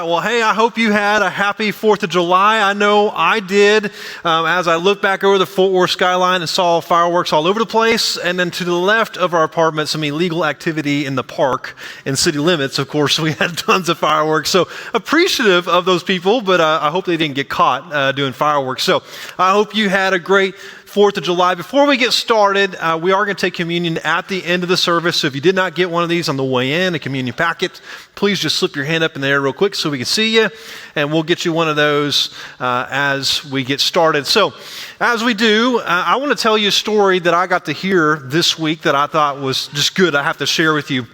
right, well, hey, I hope you had a happy 4th of July. I know I did. As I looked back over the Fort Worth skyline and saw fireworks all over the place, and then to the left of our apartment, some illegal activity in the park in city limits. Of course, we had tons of fireworks. So appreciative of those people, but I hope they didn't get caught doing fireworks. So I hope you had a great 4th of July. Before we get started, we are going to take communion at the end of the service. So if you did not get one of these on the way in, a communion packet, please just slip your hand up in the air real quick so we can see you, and we'll get you one of those as we get started. So as we do, I want to tell you a story that I got to hear this week that I thought was just good. I have to share with you.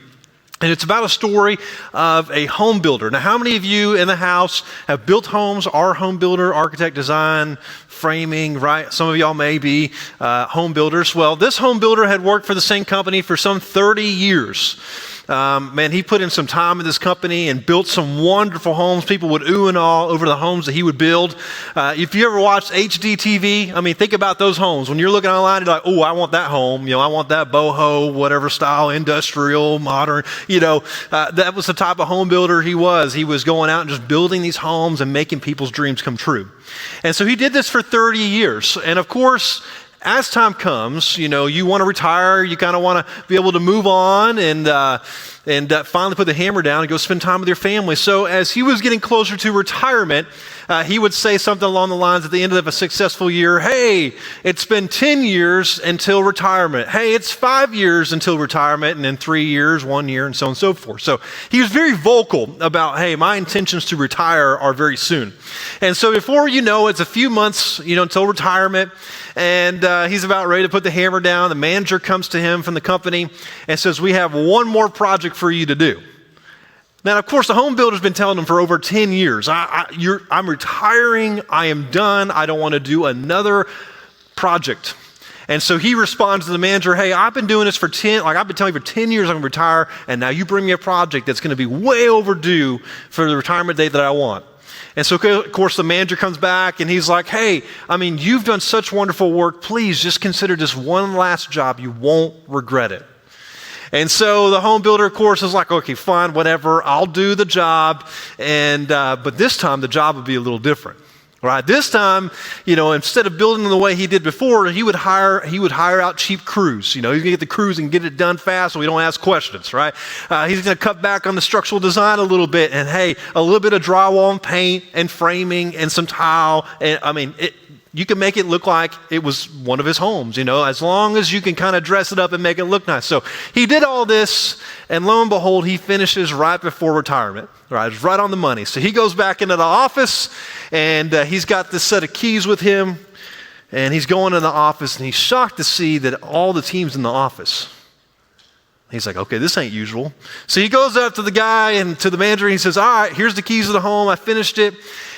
And it's about a story of a home builder. Now, how many of you in the house have built homes, are home builder, architect, design, framing, right? Some of y'all may be home builders. Well, this home builder had worked for the same company for some 30 years. Man, he put in some time in this company and built some wonderful homes. People would ooh and ah over the homes that he would build. If you ever watched HGTV, I mean, think about those homes. When you're looking online, you're like, oh, I want that home. You know, I want that boho, whatever style, industrial, modern. You know, that was the type of home builder he was. He was going out and just building these homes and making people's dreams come true. And so he did this for 30 years. And of course, as time comes, you know, you want to retire, you kind of want to be able to move on and finally put the hammer down and go spend time with your family. So as he was getting closer to retirement, he would say something along the lines at the end of a successful year, hey, it's been 10 years until retirement. Hey, it's 5 years until retirement, and then 3 years, 1 year, and so on and so forth. So he was very vocal about, hey, my intentions to retire are very soon. And so before you know, it's a few months, you know, until retirement, and he's about ready to put the hammer down. The manager comes to him from the company and says, we have one more project for you to do. Now, of course, the home builder's been telling him for over 10 years, I'm retiring, I am done, I don't want to do another project. And so he responds to the manager, hey, I've been doing this I've been telling you for 10 years I'm going to retire, and now you bring me a project that's going to be way overdue for the retirement date that I want. And so, of course, the manager comes back and he's like, hey, I mean, you've done such wonderful work. Please just consider this one last job. You won't regret it. And so the home builder, of course, is like, okay, fine, whatever. I'll do the job. And but this time the job would be a little different. Right? This time, you know, instead of building the way he did before, he would hire out cheap crews. You know, he's going to get the crews and get it done fast so we don't ask questions, right? He's going to cut back on the structural design a little bit, and hey, a little bit of drywall and paint and framing and some tile. And I mean, you can make it look like it was one of his homes, you know, as long as you can kind of dress it up and make it look nice. So he did all this, and lo and behold, he finishes right before retirement. Right, it's right on the money. So he goes back into the office, and he's got this set of keys with him, and he's going in the office, and he's shocked to see that all the team's in the office. He's like, okay, this ain't usual. So he goes up to the guy and to the manager, and he says, all right, here's the keys of the home. I finished it.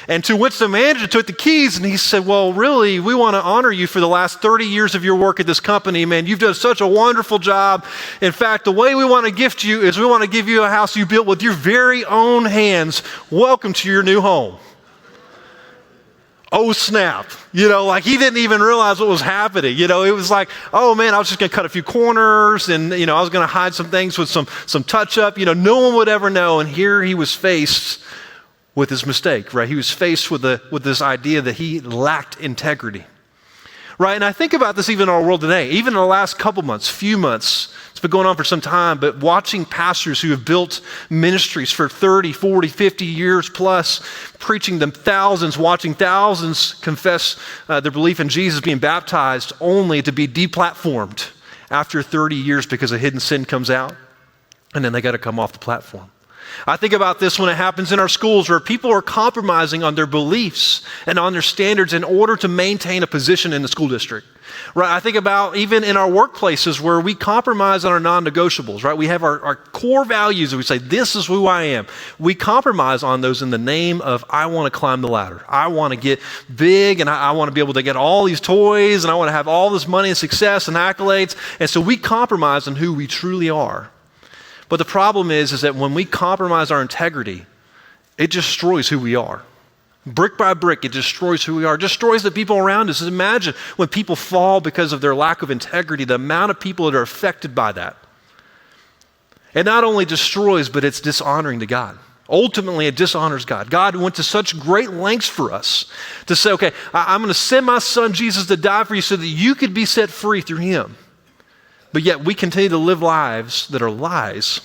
And to which the manager took the keys, and he said, well, really, we want to honor you for the last 30 years of your work at this company. Man, you've done such a wonderful job. In fact, the way we want to gift you is we want to give you a house you built with your very own hands. Welcome to your new home. Oh, snap. You know, like he didn't even realize what was happening. You know, it was like, oh man, I was just going to cut a few corners, and, you know, I was going to hide some things with some touch up. You know, no one would ever know. And here he was faced with his mistake, right? He was faced with this idea that he lacked integrity, right? And I think about this even in our world today, even in the last few months, it's been going on for some time, but watching pastors who have built ministries for 30, 40, 50 years plus, preaching them thousands, watching thousands confess their belief in Jesus, being baptized, only to be deplatformed after 30 years because a hidden sin comes out, and then they got to come off the platform. I think about this when it happens in our schools where people are compromising on their beliefs and on their standards in order to maintain a position in the school district. Right? I think about even in our workplaces where we compromise on our non-negotiables, right? We have our core values and we say, this is who I am. We compromise on those in the name of, I want to climb the ladder. I want to get big, and I want to be able to get all these toys, and I want to have all this money and success and accolades. And so we compromise on who we truly are. But the problem is that when we compromise our integrity, it destroys who we are. Brick by brick, it destroys who we are. It destroys the people around us. Imagine when people fall because of their lack of integrity, the amount of people that are affected by that. It not only destroys, but it's dishonoring to God. Ultimately, it dishonors God. God went to such great lengths for us to say, okay, I'm going to send my son Jesus to die for you so that you could be set free through him. But yet we continue to live lives that are lies,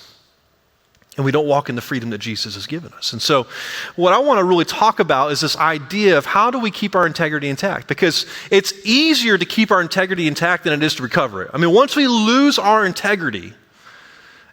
and we don't walk in the freedom that Jesus has given us. And so what I want to really talk about is this idea of how do we keep our integrity intact? Because it's easier to keep our integrity intact than it is to recover it. I mean, once we lose our integrity,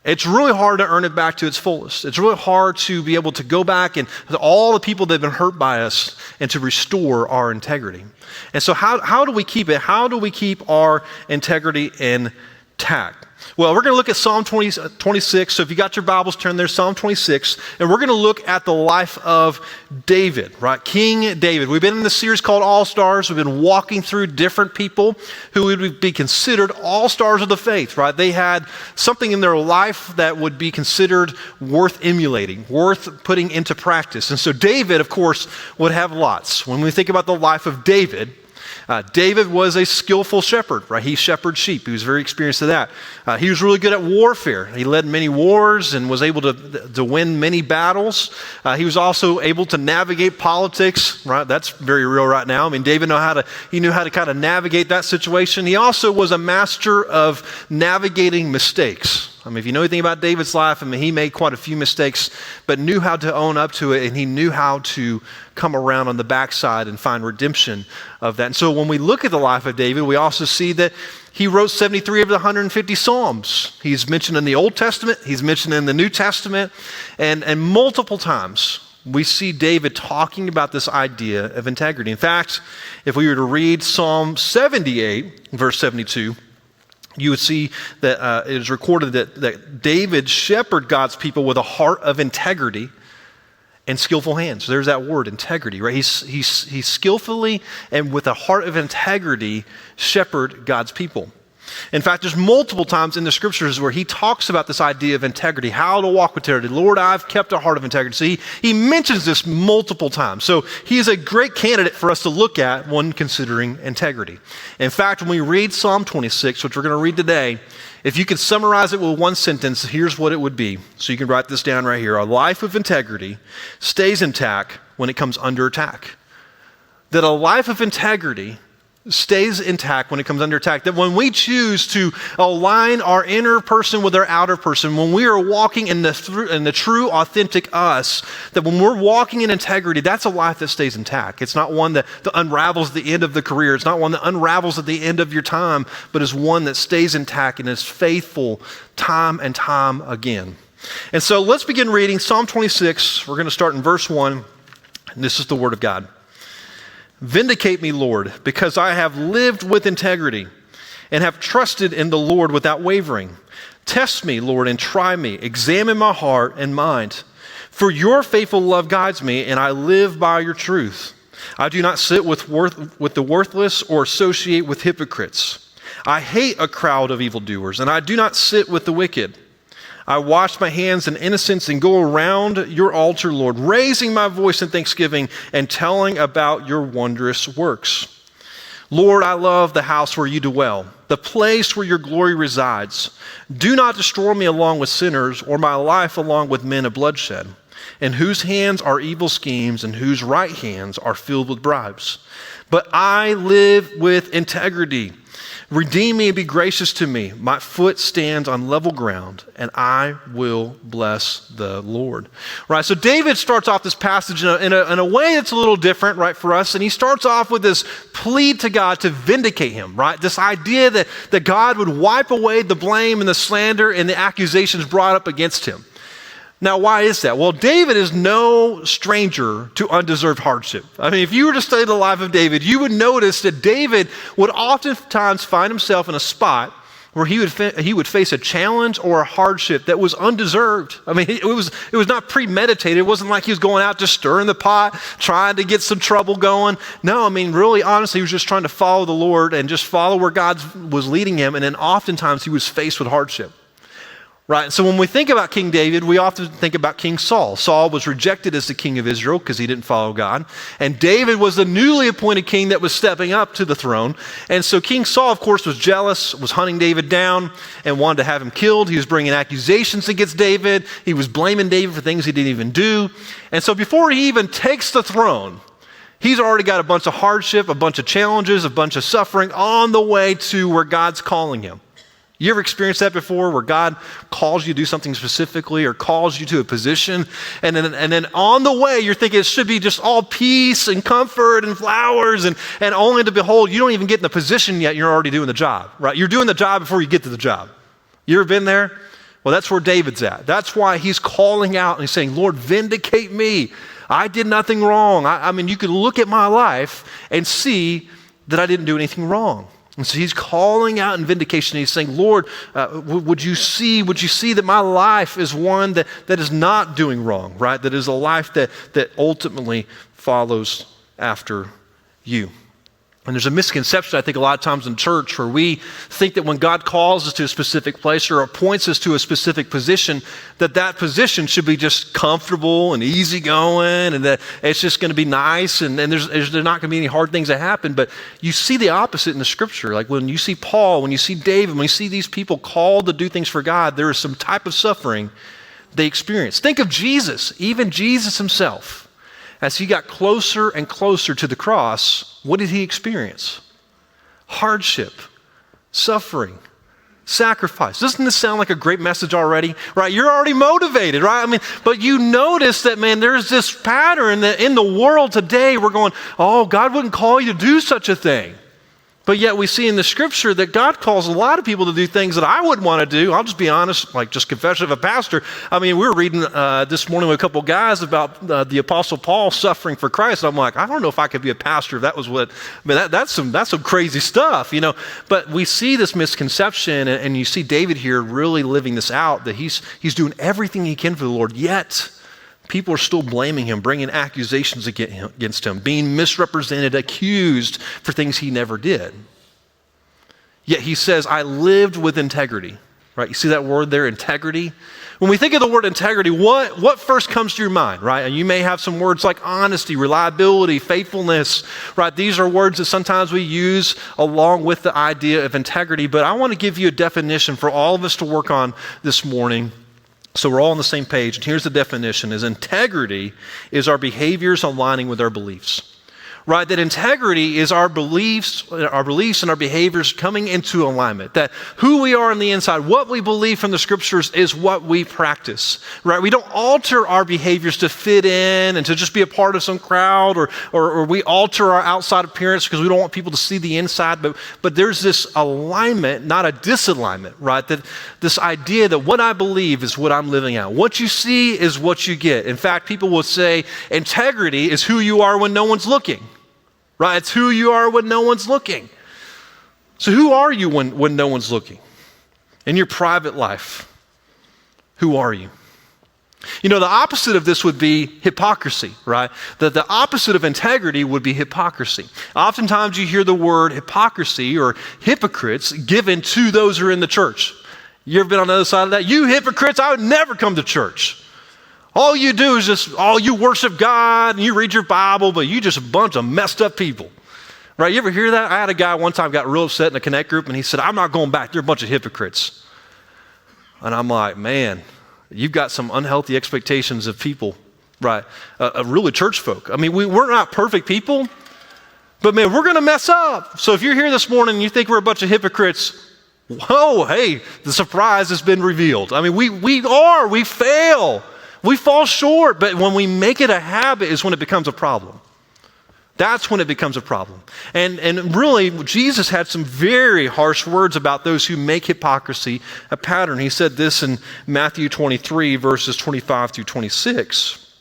it's really hard to earn it back to its fullest. It's really hard to be able to go back and all the people that have been hurt by us and to restore our integrity. And so how do we keep it? How do we keep our integrity intact? Well, we're going to look at Psalm 26. So if you got your Bibles, turn there, Psalm 26. And we're going to look at the life of David, right? King David. We've been in this series called All Stars. We've been walking through different people who would be considered all stars of the faith, right? They had something in their life that would be considered worth emulating, worth putting into practice. And so David, of course, would have lots. When we think about the life of David, David was a skillful shepherd, right? He shepherded sheep. He was very experienced at that. He was really good at warfare. He led many wars and was able to win many battles. He was also able to navigate politics, right? That's very real right now. I mean, David knew how to kind of navigate that situation. He also was a master of navigating mistakes. I mean, if you know anything about David's life, I mean, he made quite a few mistakes, but knew how to own up to it, and he knew how to come around on the backside and find redemption of that. And so when we look at the life of David, we also see that he wrote 73 of the 150 Psalms. He's mentioned in the Old Testament, he's mentioned in the New Testament, and multiple times we see David talking about this idea of integrity. In fact, if we were to read Psalm 78, verse 72, you would see that it is recorded that David shepherded God's people with a heart of integrity and skillful hands. There's that word, integrity, right? He skillfully and with a heart of integrity shepherded God's people. In fact, there's multiple times in the scriptures where he talks about this idea of integrity, how to walk with integrity. Lord, I've kept a heart of integrity. So he mentions this multiple times. So he is a great candidate for us to look at when considering integrity. In fact, when we read Psalm 26, which we're going to read today, if you could summarize it with one sentence, here's what it would be. So you can write this down right here. A life of integrity stays intact when it comes under attack. That a life of integrity stays intact when it comes under attack. That when we choose to align our inner person with our outer person, when we are walking in the true, authentic us, that when we're walking in integrity, that's a life that stays intact. It's not one that unravels at the end of the career. It's not one that unravels at the end of your time, but is one that stays intact and is faithful time and time again. And so let's begin reading Psalm 26. We're going to start in verse 1. And this is the word of God. Vindicate me, Lord, because I have lived with integrity and have trusted in the Lord without wavering. Test me, Lord, and try me. Examine my heart and mind. For your faithful love guides me, and I live by your truth. I do not sit with the worthless or associate with hypocrites. I hate a crowd of evildoers, and I do not sit with the wicked. I wash my hands in innocence and go around your altar, Lord, raising my voice in thanksgiving and telling about your wondrous works. Lord, I love the house where you dwell, the place where your glory resides. Do not destroy me along with sinners or my life along with men of bloodshed, in whose hands are evil schemes and whose right hands are filled with bribes. But I live with integrity. Redeem me and be gracious to me. My foot stands on level ground, and I will bless the Lord. Right, so David starts off this passage in a way that's a little different, right, for us. And he starts off with this plea to God to vindicate him, right? This idea that God would wipe away the blame and the slander and the accusations brought up against him. Now, why is that? Well, David is no stranger to undeserved hardship. I mean, if you were to study the life of David, you would notice that David would oftentimes find himself in a spot where he would face a challenge or a hardship that was undeserved. I mean, it was not premeditated. It wasn't like he was going out just stirring the pot, trying to get some trouble going. No, I mean, really, honestly, he was just trying to follow the Lord and just follow where God was leading him. And then oftentimes he was faced with hardship. right? So when we think about King David, we often think about King Saul. Saul was rejected as the king of Israel because he didn't follow God. And David was the newly appointed king that was stepping up to the throne. And so King Saul, of course, was jealous, was hunting David down and wanted to have him killed. He was bringing accusations against David. He was blaming David for things he didn't even do. And so before he even takes the throne, he's already got a bunch of hardship, a bunch of challenges, a bunch of suffering on the way to where God's calling him. You ever experienced that before, where God calls you to do something specifically or calls you to a position, and then on the way you're thinking it should be just all peace and comfort and flowers, and only to behold, you don't even get in the position yet, you're already doing the job, right? You're doing the job before you get to the job. You ever been there? Well, that's where David's at. That's why he's calling out and he's saying, Lord, vindicate me. I did nothing wrong. I mean, you could look at my life and see that I didn't do anything wrong. And so he's calling out in vindication. He's saying, Lord, would you see that my life is one that is not doing wrong, right? That is a life that ultimately follows after you. And there's a misconception, I think, a lot of times in church where we think that when God calls us to a specific place or appoints us to a specific position, that position should be just comfortable and easygoing and that it's just going to be nice and there's not going to be any hard things that happen. But you see the opposite in the scripture. Like when you see Paul, when you see David, when you see these people called to do things for God, there is some type of suffering they experience. Think of Jesus, even Jesus himself. As he got closer and closer to the cross, what did he experience? Hardship, suffering, sacrifice. Doesn't this sound like a great message already? Right? You're already motivated, right? I mean, but you notice that, man, there's this pattern that in the world today we're going, oh, God wouldn't call you to do such a thing. But yet we see in the scripture that God calls a lot of people to do things that I wouldn't want to do. I'll just be honest, like just confession of a pastor. I mean, we were reading this morning with a couple guys about the Apostle Paul suffering for Christ. I'm like, I don't know if I could be a pastor if that was what, I mean, that's some crazy stuff, you know. But we see this misconception, and you see David here really living this out, that he's doing everything he can for the Lord, yet people are still blaming him, bringing accusations against him, being misrepresented, accused for things he never did. Yet he says, I lived with integrity, right? You see that word there, integrity? When we think of the word integrity, what first comes to your mind, right? And you may have some words like honesty, reliability, faithfulness, right? These are words that sometimes we use along with the idea of integrity, but I want to give you a definition for all of us to work on this morning, so we're all on the same page. And here's the definition, is integrity is our behaviors aligning with our beliefs. Right? That integrity is our beliefs and our behaviors coming into alignment. That who we are on the inside, what we believe from the scriptures is what we practice. Right? We don't alter our behaviors to fit in and to just be a part of some crowd or we alter our outside appearance because we don't want people to see the inside. But there's this alignment, not a disalignment, right? That this idea that what I believe is what I'm living out. What you see is what you get. In fact, people will say integrity is who you are when no one's looking. Right? It's who you are when no one's looking. So who are you when no one's looking? In your private life, who are you? You know, the opposite of this would be hypocrisy, right? The opposite of integrity would be hypocrisy. Oftentimes you hear the word hypocrisy or hypocrites given to those who are in the church. You ever been on the other side of that? You hypocrites, I would never come to church. All you do is you worship God and you read your Bible, but you just a bunch of messed up people. Right? You ever hear that? I had a guy one time got real upset in a Connect group and he said, I'm not going back. They're a bunch of hypocrites. And I'm like, man, you've got some unhealthy expectations of people, right? Of really church folk. I mean, we're not perfect people, but man, we're going to mess up. So if you're here this morning and you think we're a bunch of hypocrites, whoa, hey, the surprise has been revealed. I mean, we fail. We fall short, but when we make it a habit is when it becomes a problem. That's when it becomes a problem. And really, Jesus had some very harsh words about those who make hypocrisy a pattern. He said this in Matthew 23, verses 25 through 26.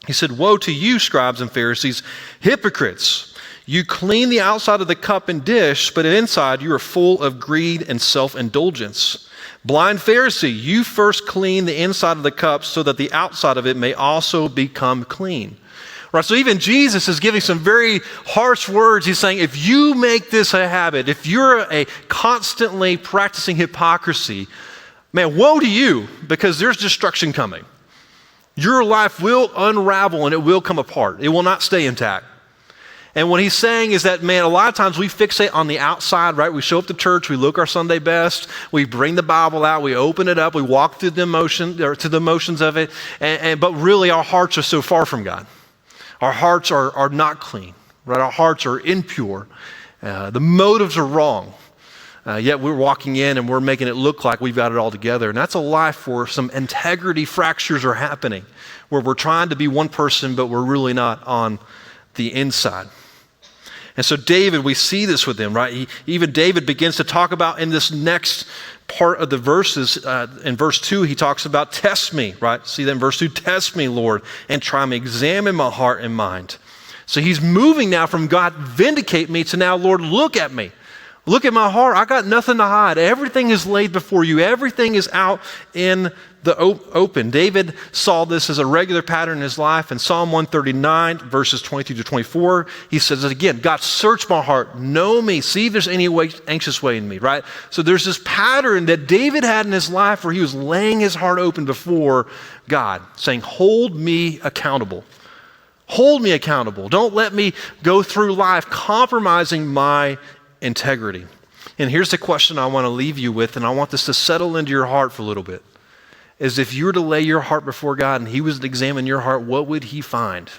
He said, woe to you, scribes and Pharisees, hypocrites! You clean the outside of the cup and dish, but inside you are full of greed and self-indulgence. Blind Pharisee, you first clean the inside of the cup so that the outside of it may also become clean. Right, so even Jesus is giving some very harsh words. He's saying, if you make this a habit, if you're a constantly practicing hypocrisy, man, woe to you, because there's destruction coming. Your life will unravel and it will come apart. It will not stay intact. And what he's saying is that, man, a lot of times we fixate on the outside, right? We show up to church, we look our Sunday best, we bring the Bible out, we open it up, we walk through the motions of it, but really our hearts are so far from God. Our hearts are not clean, right? Our hearts are impure. The motives are wrong. Yet we're walking in and we're making it look like we've got it all together. And that's a life where some integrity fractures are happening, where we're trying to be one person, but we're really not on the inside. And so David, we see this with him, right? Even David begins to talk about in this next part of the verses, in verse 2, he talks about test me, right? See that in verse 2, test me, Lord, and try me, examine my heart and mind. So he's moving now from God, vindicate me, to now, Lord, look at me. Look at my heart. I got nothing to hide. Everything is laid before you. Everything is out in the open. David saw this as a regular pattern in his life. In Psalm 139, verses 22 to 24, he says it again, God, search my heart, know me, see if there's any anxious way in me, right? So there's this pattern that David had in his life where he was laying his heart open before God, saying, hold me accountable. Hold me accountable. Don't let me go through life compromising my integrity. And here's the question I want to leave you with, and I want this to settle into your heart for a little bit, is if you were to lay your heart before God and he was to examine your heart, what would he find?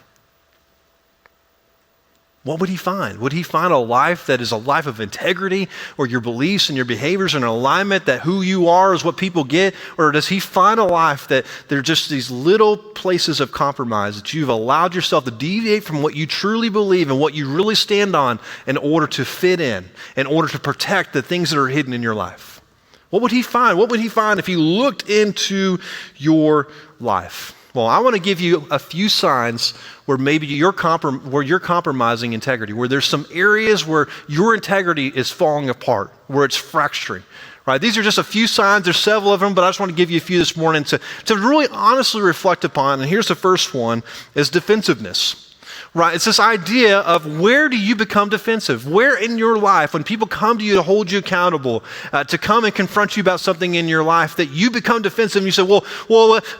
What would he find? Would he find a life that is a life of integrity, or your beliefs and your behaviors are in alignment, that who you are is what people get? Or does he find a life that there are just these little places of compromise that you've allowed yourself to deviate from what you truly believe and what you really stand on in order to fit in order to protect the things that are hidden in your life? What would he find? What would he find if he looked into your life? Well, I want to give you a few signs where maybe you're compromising integrity, where there's some areas where your integrity is falling apart, where it's fracturing. Right? These are just a few signs. There's several of them, but I just want to give you a few this morning to really honestly reflect upon. And here's the first one, is defensiveness. Right? It's this idea of, where do you become defensive? Where in your life, when people come to you to hold you accountable, to come and confront you about something in your life, that you become defensive and you say, well,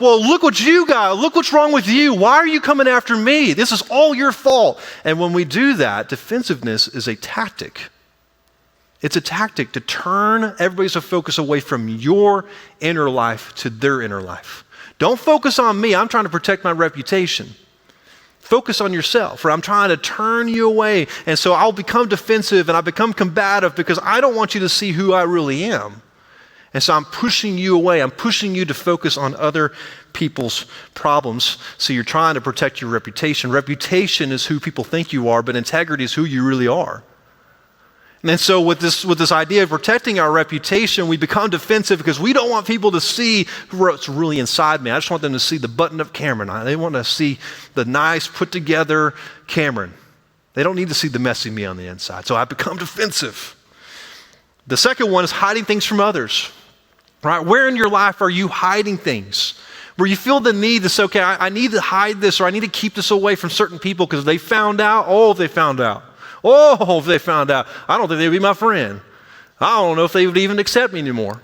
look what you got. Look what's wrong with you. Why are you coming after me? This is all your fault. And when we do that, defensiveness is a tactic. It's a tactic to turn everybody's focus away from your inner life to their inner life. Don't focus on me. I'm trying to protect my reputation. Focus on yourself, or I'm trying to turn you away. And so I'll become defensive and I become combative because I don't want you to see who I really am. And so I'm pushing you away. I'm pushing you to focus on other people's problems. So you're trying to protect your reputation. Reputation is who people think you are, but integrity is who you really are. And so with this idea of protecting our reputation, we become defensive because we don't want people to see what's really inside me. I just want them to see the button-up Cameron. They want to see the nice, put-together Cameron. They don't need to see the messy me on the inside. So I become defensive. The second one is hiding things from others. Right? Where in your life are you hiding things? Where you feel the need to say, okay, I need to hide this, or I need to keep this away from certain people because they found out. Oh, they found out. Oh, if they found out, I don't think they'd be my friend. I don't know if they would even accept me anymore.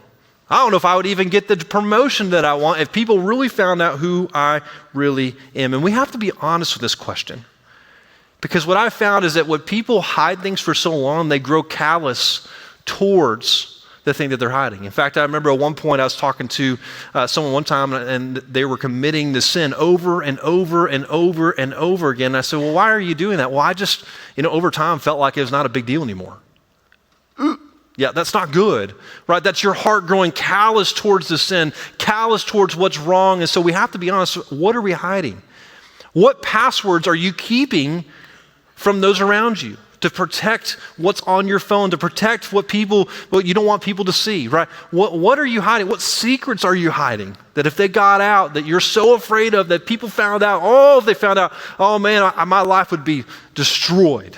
I don't know if I would even get the promotion that I want if people really found out who I really am. And we have to be honest with this question. Because what I found is that when people hide things for so long, they grow callous towards the thing that they're hiding. In fact, I remember at one point I was talking to someone one time, and they were committing the sin over and over and over and over again. And I said, well, why are you doing that? Well, I just, over time felt like it was not a big deal anymore. Yeah, that's not good, right? That's your heart growing callous towards the sin, callous towards what's wrong. And so we have to be honest, what are we hiding? What passwords are you keeping from those around you? To protect what's on your phone, to protect what you don't want people to see, right? What are you hiding? What secrets are you hiding? That if they got out, that you're so afraid of, that people found out, if they found out, oh man, my life would be destroyed.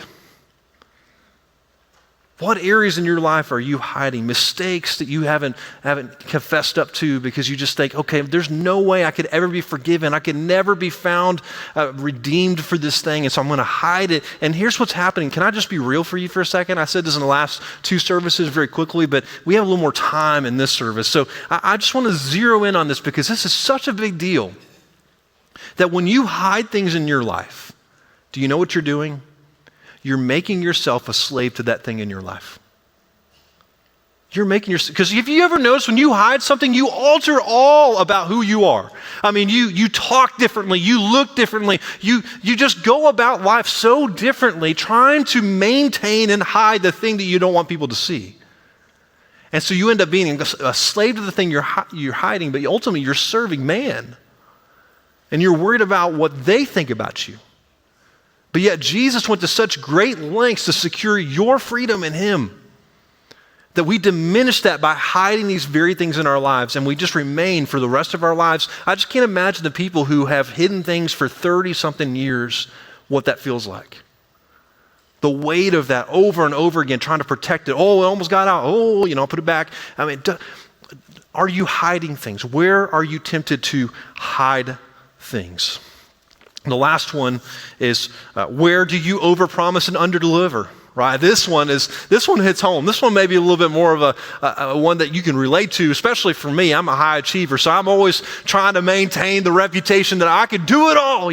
What areas in your life are you hiding? Mistakes that you haven't confessed up to because you just think, okay, there's no way I could ever be forgiven. I could never be found redeemed for this thing, and so I'm going to hide it. And here's what's happening. Can I just be real for you for a second? I said this in the last 2 services very quickly, but we have a little more time in this service. So I just want to zero in on this because this is such a big deal that when you hide things in your life, do you know what you're doing? You're making yourself a slave to that thing in your life. You're making yourself, because if you ever notice when you hide something, you alter all about who you are. I mean, you talk differently, you look differently, you just go about life so differently, trying to maintain and hide the thing that you don't want people to see. And so you end up being a slave to the thing you're hiding, but ultimately you're serving man. And you're worried about what they think about you. But yet Jesus went to such great lengths to secure your freedom in him that we diminish that by hiding these very things in our lives, and we just remain for the rest of our lives. I just can't imagine the people who have hidden things for 30-something years, what that feels like. The weight of that over and over again, trying to protect it. Oh, it almost got out. Oh, I'll put it back. I mean, are you hiding things? Where are you tempted to hide things? The last one is where do you overpromise and underdeliver? Right? This one hits home. This one may be a little bit more of a one that you can relate to, especially for me. I'm a high achiever, so I'm always trying to maintain the reputation that I can do it all.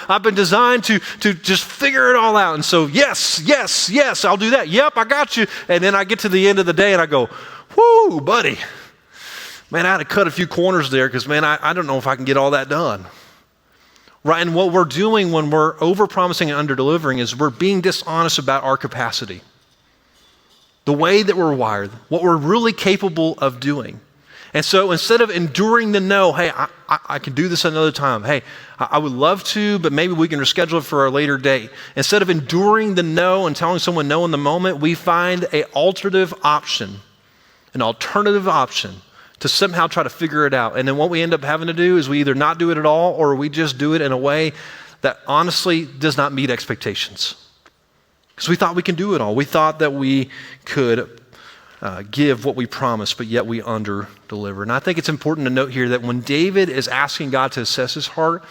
I've been designed to just figure it all out. And so yes, I'll do that. Yep, I got you. And then I get to the end of the day and I go, whoo, buddy. Man, I had to cut a few corners there because, man, I don't know if I can get all that done. Right, and what we're doing when we're overpromising and underdelivering is we're being dishonest about our capacity. The way that we're wired, what we're really capable of doing. And so instead of enduring the no, hey, I can do this another time. Hey, I would love to, but maybe we can reschedule it for a later date. Instead of enduring the no and telling someone no in the moment, we find an alternative option to somehow try to figure it out. And then what we end up having to do is we either not do it at all or we just do it in a way that honestly does not meet expectations. Because we thought we can do it all. We thought that we could give what we promised, but yet we under-deliver. And I think it's important to note here that when David is asking God to assess his heart,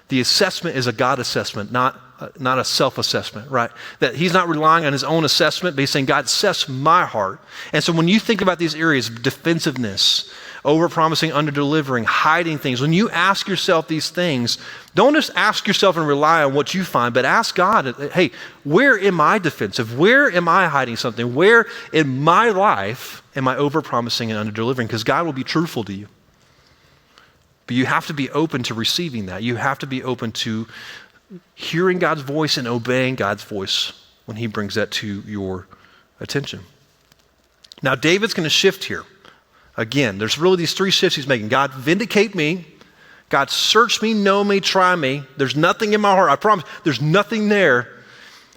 the assessment is a God assessment, not a self-assessment, right? That he's not relying on his own assessment, but he's saying, God, assess my heart. And so when you think about these areas, defensiveness, over-promising, under-delivering, hiding things, when you ask yourself these things, don't just ask yourself and rely on what you find, but ask God, hey, where am I defensive? Where am I hiding something? Where in my life am I over-promising and under-delivering? Because God will be truthful to you. But you have to be open to receiving that. You have to be open to hearing God's voice and obeying God's voice when he brings that to your attention. Now, David's going to shift here. Again, there's really these 3 shifts he's making. God, vindicate me. God, search me, know me, try me. There's nothing in my heart. I promise, there's nothing there.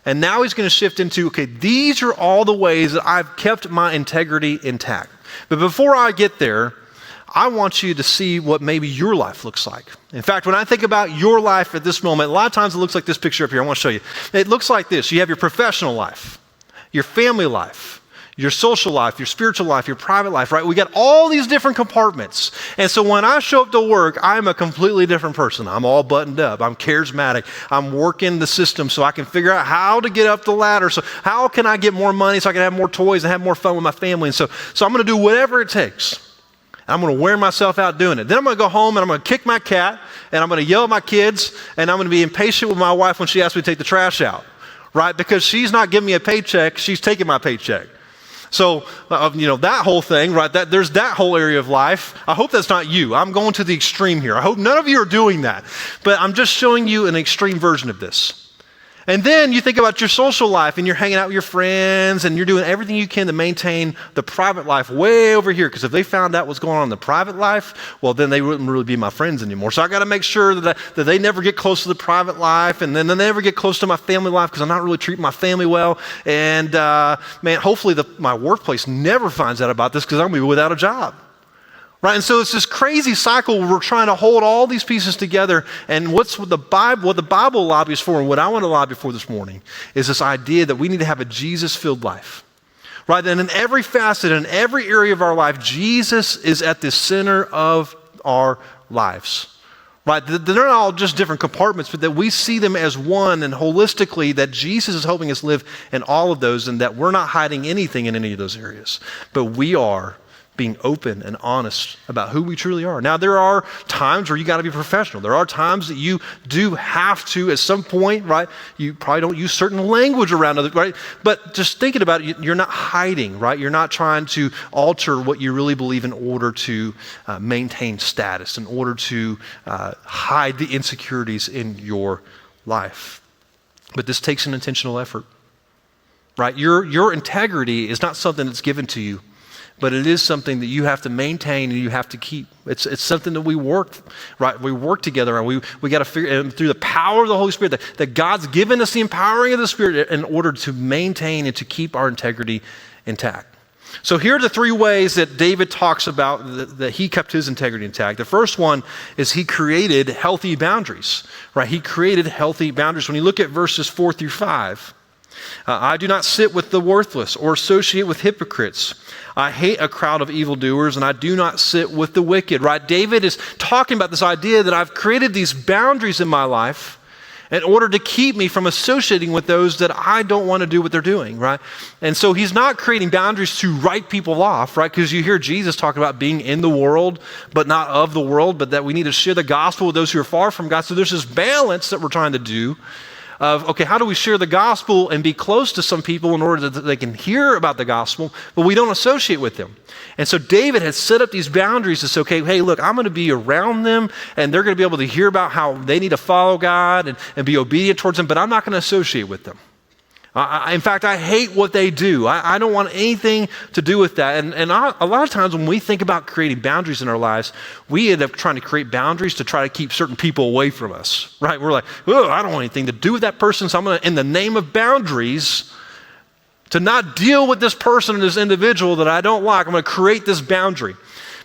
And now he's going to shift into, okay, these are all the ways that I've kept my integrity intact. But before I get there, I want you to see what maybe your life looks like. In fact, when I think about your life at this moment, a lot of times it looks like this picture up here. I want to show you. It looks like this. You have your professional life, your family life, your social life, your spiritual life, your private life, right? We got all these different compartments. And so when I show up to work, I'm a completely different person. I'm all buttoned up. I'm charismatic. I'm working the system so I can figure out how to get up the ladder. So how can I get more money so I can have more toys and have more fun with my family? And so I'm going to do whatever it takes. I'm going to wear myself out doing it. Then I'm going to go home and I'm going to kick my cat and I'm going to yell at my kids and I'm going to be impatient with my wife when she asks me to take the trash out, right? Because she's not giving me a paycheck, she's taking my paycheck. So, that whole thing, right? There's that whole area of life. I hope that's not you. I'm going to the extreme here. I hope none of you are doing that. But I'm just showing you an extreme version of this. And then you think about your social life and you're hanging out with your friends and you're doing everything you can to maintain the private life way over here. Because if they found out what's going on in the private life, well, then they wouldn't really be my friends anymore. So I got to make sure that they never get close to the private life and then they never get close to my family life because I'm not really treating my family well. And hopefully my workplace never finds out about this because I'm going to be without a job. Right, and so it's this crazy cycle where we're trying to hold all these pieces together. And what the Bible lobbies for, and what I want to lobby for this morning, is this idea that we need to have a Jesus-filled life, right? And in every facet, in every area of our life, Jesus is at the center of our lives. Right? They're not all just different compartments, but that we see them as one, and holistically that Jesus is helping us live in all of those, and that we're not hiding anything in any of those areas, but we are being open and honest about who we truly are. Now, there are times where you got to be professional. There are times that you do have to, at some point, right? You probably don't use certain language around others, right? But just thinking about it, you're not hiding, right? You're not trying to alter what you really believe in order to maintain status, in order to hide the insecurities in your life. But this takes an intentional effort, right? Your integrity is not something that's given to you, but it is something that you have to maintain and you have to keep. It's something that we work, right? We work together, and we got to figure, and through the power of the Holy Spirit, that God's given us the empowering of the Spirit in order to maintain and to keep our integrity intact. So here are the three ways that David talks about that he kept his integrity intact. The first one is he created healthy boundaries, right? He created healthy boundaries. When you look at verses 4 through 5, I do not sit with the worthless or associate with hypocrites. I hate a crowd of evildoers, and I do not sit with the wicked, right? David is talking about this idea that I've created these boundaries in my life in order to keep me from associating with those that I don't want to do what they're doing, right? And so he's not creating boundaries to write people off, right? Because you hear Jesus talk about being in the world, but not of the world, but that we need to share the gospel with those who are far from God. So there's this balance that we're trying to do of, okay, how do we share the gospel and be close to some people in order that they can hear about the gospel, but we don't associate with them. And so David has set up these boundaries to say, okay, hey, look, I'm going to be around them, and they're going to be able to hear about how they need to follow God and be obedient towards Him, but I'm not going to associate with them. In fact, I hate what they do. I don't want anything to do with that. And a lot of times when we think about creating boundaries in our lives, we end up trying to create boundaries to try to keep certain people away from us, right? We're like, oh, I don't want anything to do with that person, so I'm going to, in the name of boundaries, to not deal with this person or this individual that I don't like, I'm going to create this boundary.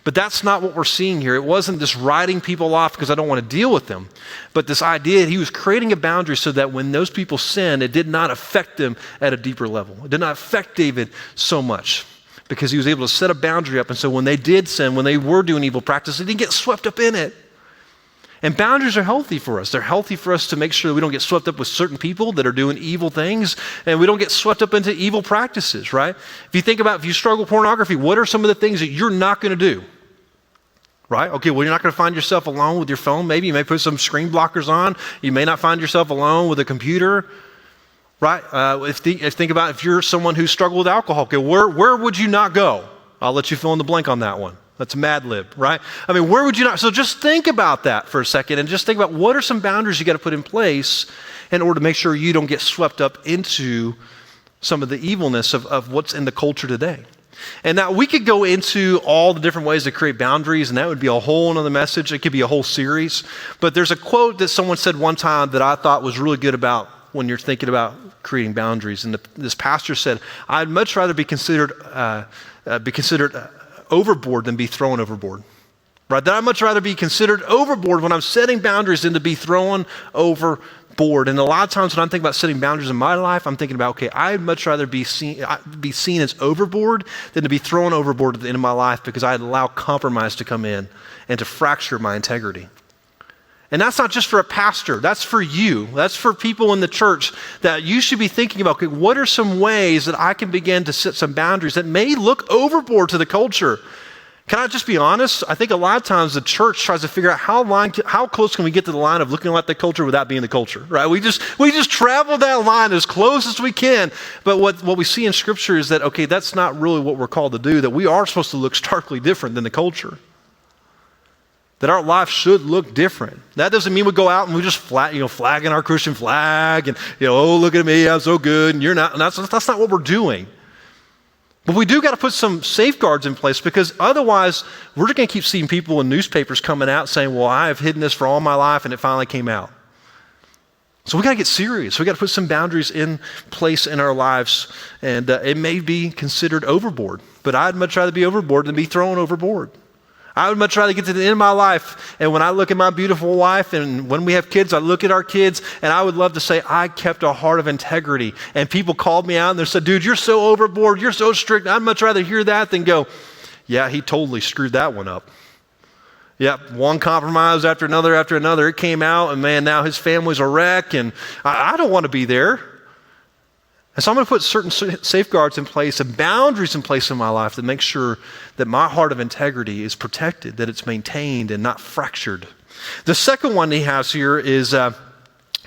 But that's not what we're seeing here. It wasn't just writing people off because I don't want to deal with them. But this idea, he was creating a boundary so that when those people sinned, it did not affect them at a deeper level. It did not affect David so much because he was able to set a boundary up. And so when they did sin, when they were doing evil practice, they didn't get swept up in it. And boundaries are healthy for us. They're healthy for us to make sure that we don't get swept up with certain people that are doing evil things, and we don't get swept up into evil practices, right? If you think about, if you struggle with pornography, what are some of the things that you're not going to do? Right? Okay, well, you're not going to find yourself alone with your phone. Maybe you may put some screen blockers on. You may not find yourself alone with a computer. Right? Think about if you're someone who struggled with alcohol. Okay, where would you not go? I'll let you fill in the blank on that one. That's Mad Lib, right? I mean, where would you not? So just think about that for a second and just think about what are some boundaries you got to put in place in order to make sure you don't get swept up into some of the evilness of what's in the culture today. And now we could go into all the different ways to create boundaries, and that would be a whole another message. It could be a whole series. But there's a quote that someone said one time that I thought was really good about when you're thinking about creating boundaries. And this pastor said, I'd much rather be considered overboard than be thrown overboard. Right? That I'd much rather be considered overboard when I'm setting boundaries than to be thrown overboard. And a lot of times when I'm thinking about setting boundaries in my life, I'm thinking about, okay, I'd much rather be seen as overboard than to be thrown overboard at the end of my life because I'd allow compromise to come in and to fracture my integrity. And that's not just for a pastor, that's for you. That's for people in the church that you should be thinking about, okay, what are some ways that I can begin to set some boundaries that may look overboard to the culture? Can I just be honest? I think a lot of times the church tries to figure out how close can we get to the line of looking like the culture without being the culture, right? We just travel that line as close as we can. But what we see in Scripture is that, okay, that's not really what we're called to do, that we are supposed to look starkly different than the culture. That our life should look different. That doesn't mean we go out and we just flagging our Christian flag and, oh, look at me, I'm so good, and you're not. And that's not what we're doing. But we do got to put some safeguards in place because otherwise we're just going to keep seeing people in newspapers coming out saying, well, I have hidden this for all my life and it finally came out. So we got to get serious. We got to put some boundaries in place in our lives, and it may be considered overboard, but I'd much rather be overboard than be thrown overboard. I would much rather get to the end of my life, and when I look at my beautiful wife, and when we have kids, I look at our kids, and I would love to say, I kept a heart of integrity. And people called me out, and they said, dude, you're so overboard, you're so strict. I'd much rather hear that than go, yeah, he totally screwed that one up. Yep, one compromise after another. It came out, and man, now his family's a wreck, and I don't want to be there. And so I'm going to put certain safeguards in place and boundaries in place in my life to make sure that my heart of integrity is protected, that it's maintained and not fractured. The second one he has here is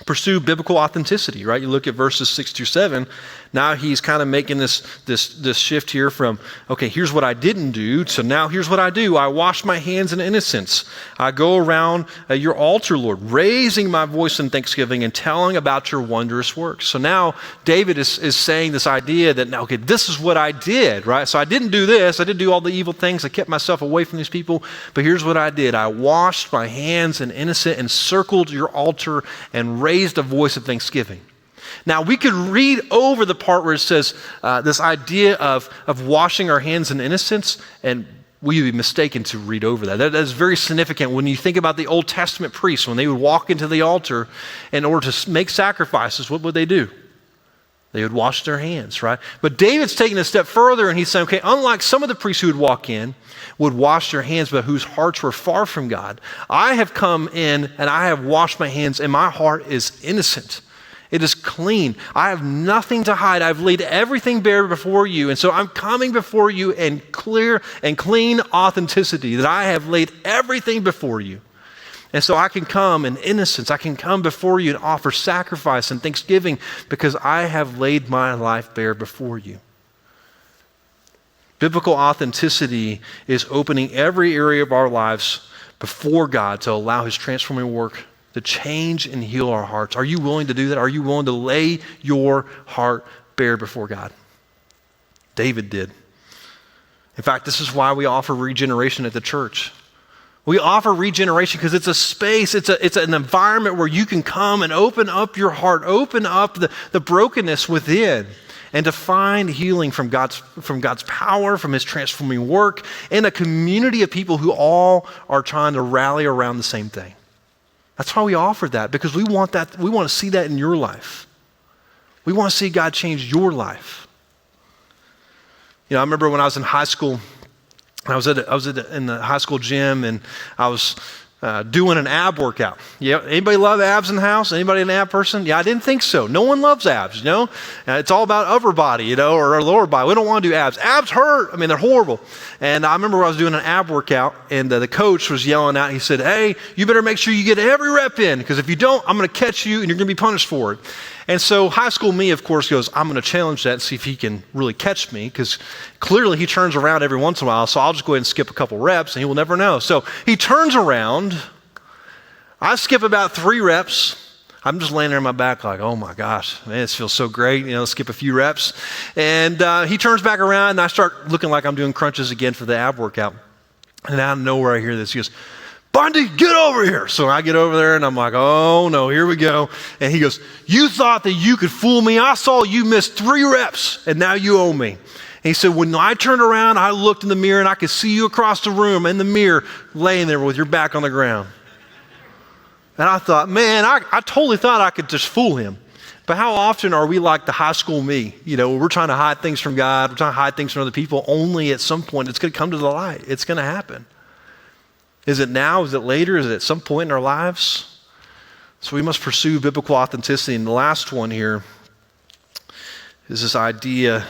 pursue biblical authenticity, right? You look at verses 6 through 7. Now he's kind of making this shift here from, okay, here's what I didn't do, so now here's what I do. I wash my hands in innocence. I go around your altar, Lord, raising my voice in thanksgiving and telling about your wondrous works. So now David is saying this idea that, okay, this is what I did, right? So I didn't do this. I didn't do all the evil things. I kept myself away from these people. But here's what I did. I washed my hands in innocence and circled your altar and raised a voice of thanksgiving. Now, we could read over the part where it says this idea of washing our hands in innocence, and we would be mistaken to read over that. That is very significant when you think about the Old Testament priests. When they would walk into the altar in order to make sacrifices, what would they do? They would wash their hands, right? But David's taking a step further, and he's saying, okay, unlike some of the priests who would walk in, would wash their hands, but whose hearts were far from God, I have come in and I have washed my hands, and my heart is innocent. It is clean. I have nothing to hide. I've laid everything bare before you. And so I'm coming before you in clear and clean authenticity, that I have laid everything before you. And so I can come in innocence. I can come before you and offer sacrifice and thanksgiving because I have laid my life bare before you. Biblical authenticity is opening every area of our lives before God to allow his transforming work to change and heal our hearts. Are you willing to do that? Are you willing to lay your heart bare before God? David did. In fact, this is why we offer regeneration at the church. We offer regeneration because it's a space, it's an environment where you can come and open up your heart, open up the brokenness within, and to find healing from God's power, from his transforming work, in a community of people who all are trying to rally around the same thing. That's why we offer that, because we want that. We want to see that in your life. We want to see God change your life. You know, I remember when I was in high school, I was in the high school gym, and I was doing an ab workout. Yeah, anybody love abs in the house? Anybody an ab person? Yeah, I didn't think so. No one loves abs, you know? It's all about upper body, you know, or lower body. We don't want to do abs. Abs hurt. I mean, they're horrible. And I remember when I was doing an ab workout, and the coach was yelling out. He said, hey, you better make sure you get every rep in, because if you don't, I'm going to catch you, and you're going to be punished for it. And so high school me, of course, goes, I'm going to challenge that and see if he can really catch me, because clearly he turns around every once in a while, so I'll just go ahead and skip a couple reps, and he will never know. So he turns around. I skip about 3 reps. I'm just laying there on my back like, oh my gosh, man, this feels so great. You know, skip a few reps. And he turns back around, and I start looking like I'm doing crunches again for the ab workout. And out of nowhere, I hear this. He goes, Bundy, get over here. So I get over there, and I'm like, oh no, here we go. And he goes, you thought that you could fool me. I saw you miss 3 reps, and now you owe me. And he said, when I turned around, I looked in the mirror, and I could see you across the room in the mirror laying there with your back on the ground. And I thought, man, I totally thought I could just fool him. But how often are we like the high school me? You know, we're trying to hide things from God. We're trying to hide things from other people. Only at some point, it's going to come to the light. It's going to happen. Is it now? Is it later? Is it at some point in our lives? So we must pursue biblical authenticity. And the last one here is this idea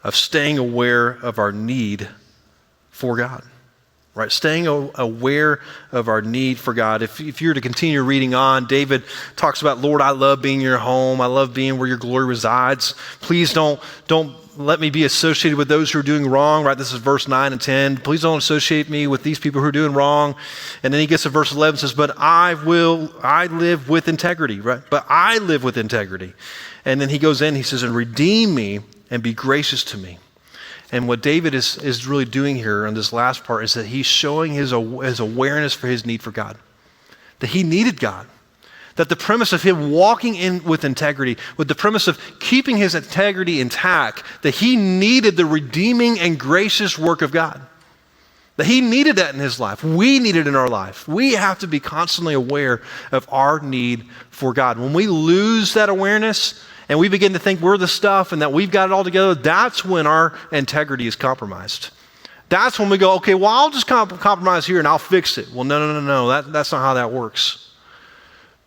of staying aware of our need for God. Right, staying aware of our need for God. If you're to continue reading on, David talks about, Lord, I love being in your home. I love being where your glory resides. Please don't let me be associated with those who are doing wrong. Right, this is verse 9 and 10. Please don't associate me with these people who are doing wrong. And then he gets to verse 11 and says, but I live with integrity. Right, but I live with integrity. And then he goes in, he says, and redeem me and be gracious to me. And what David is really doing here on this last part is that he's showing his awareness for his need for God. That he needed God. That the premise of him walking in with integrity, with the premise of keeping his integrity intact, that he needed the redeeming and gracious work of God. That he needed that in his life. We need it in our life. We have to be constantly aware of our need for God. When we lose that awareness and we begin to think we're the stuff and that we've got it all together, that's when our integrity is compromised. That's when we go, okay, well, I'll just compromise here and I'll fix it. Well, no. That's not how that works.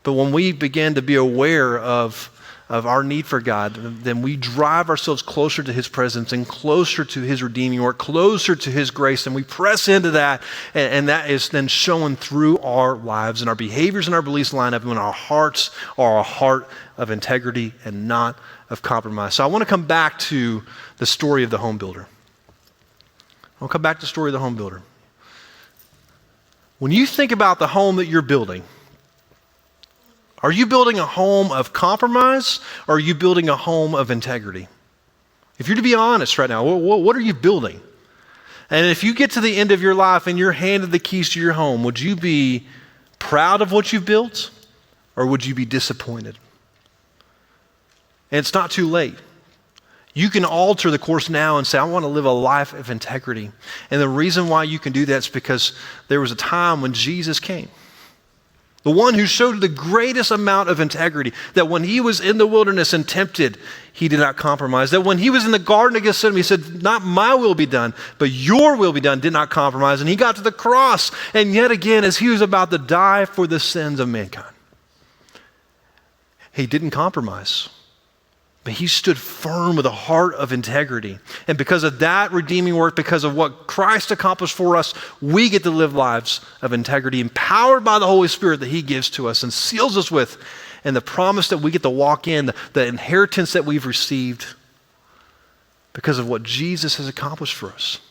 But when we begin to be aware of our need for God, then we drive ourselves closer to his presence and closer to his redeeming work, closer to his grace, and we press into that, and that is then shown through our lives, and our behaviors and our beliefs line up when our hearts are a heart of integrity and not of compromise. So I want to come back to the story of the home builder. I'll come back to the story of the home builder. When you think about the home that you're building, are you building a home of compromise, or are you building a home of integrity? If you're to be honest right now, what are you building? And if you get to the end of your life and you're handed the keys to your home, would you be proud of what you've built, or would you be disappointed? And it's not too late. You can alter the course now and say, I want to live a life of integrity. And the reason why you can do that is because there was a time when Jesus came. The one who showed the greatest amount of integrity, that when he was in the wilderness and tempted, he did not compromise. That when he was in the Garden of Gethsemane, he said, not my will be done, but your will be done, did not compromise. And he got to the cross, and yet again, as he was about to die for the sins of mankind, he didn't compromise. But he stood firm with a heart of integrity. And because of that redeeming work, because of what Christ accomplished for us, we get to live lives of integrity, empowered by the Holy Spirit that he gives to us and seals us with, and the promise that we get to walk in, the inheritance that we've received because of what Jesus has accomplished for us.